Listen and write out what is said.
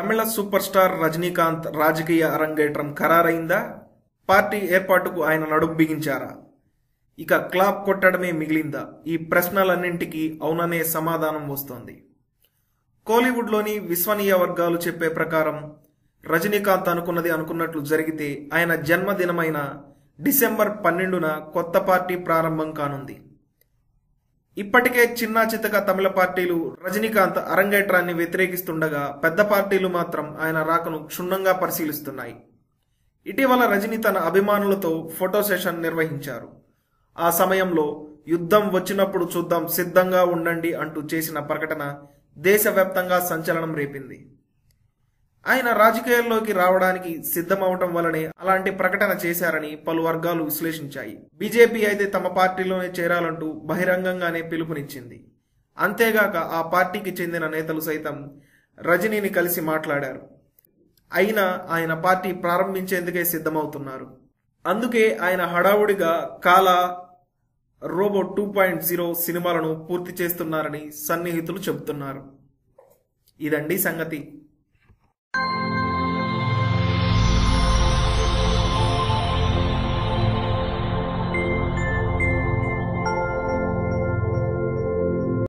తమిళ super star Rajinikanth రాజకీయ అరంగేట్రం ఖరారైందా? Party ఏర్పాటుకు ఆయన నడుం బిగించారా? ఇక క్లాప్ కొట్టడమే మిగిలిందా? ఈ ప్రశ్నలన్నింటికీ అవుననే సమాధానం వస్తోంది. కోలీవుడ్లోని విశ్వనీయ వర్గాలు చెప్పే ప్రకారం రజనీకాంత్ అనుకున్నది అనుకున్నట్లు జరిగితే ఆయన జన్మదినమైన డిసెంబర్ 12న కొత్త పార్టీ ప్రారంభం కానుంది. ఇప్పటికే చిన్నా చితక తమిళ పార్టీలు రజనీకాంత్ అరంగేట్రాన్ని వ్యతిరేకిస్తుండగా పెద్ద పార్టీలు మాత్రం ఆయన రాకను క్షుణ్ణంగా పరిశీలిస్తున్నాయి. ఇటీవల రజనీ తన అభిమానులతో ఫోటో సెషన్ నిర్వహించారు. ఆ సమయంలో యుద్ధం వచ్చినప్పుడు చూద్దాం, సిద్ధంగా ఉండండి అంటూ చేసిన ప్రకటన దేశవ్యాప్తంగా సంచలనం రేపింది. ఆయన రాజకీయాల్లోకి రావడానికి సిద్ధమవటం వల్లనే అలాంటి ప్రకటన చేశారని పలు వర్గాలు విశ్లేషించాయి. బీజేపీ అయితే తమ పార్టీలోనే చేరాలంటూ బహిరంగంగానే పిలుపునిచ్చింది. అంతేగాక ఆ పార్టీకి చెందిన నేతలు సైతం రజనీని కలిసి మాట్లాడారు. అయినా ఆయన పార్టీ ప్రారంభించేందుకే సిద్ధమవుతున్నారు. అందుకే ఆయన హడావుడిగా కాలా, రోబో 2.0 సినిమాలను పూర్తి చేస్తున్నారని సన్నిహితులు చెబుతున్నారు. ఇదండి సంగతి.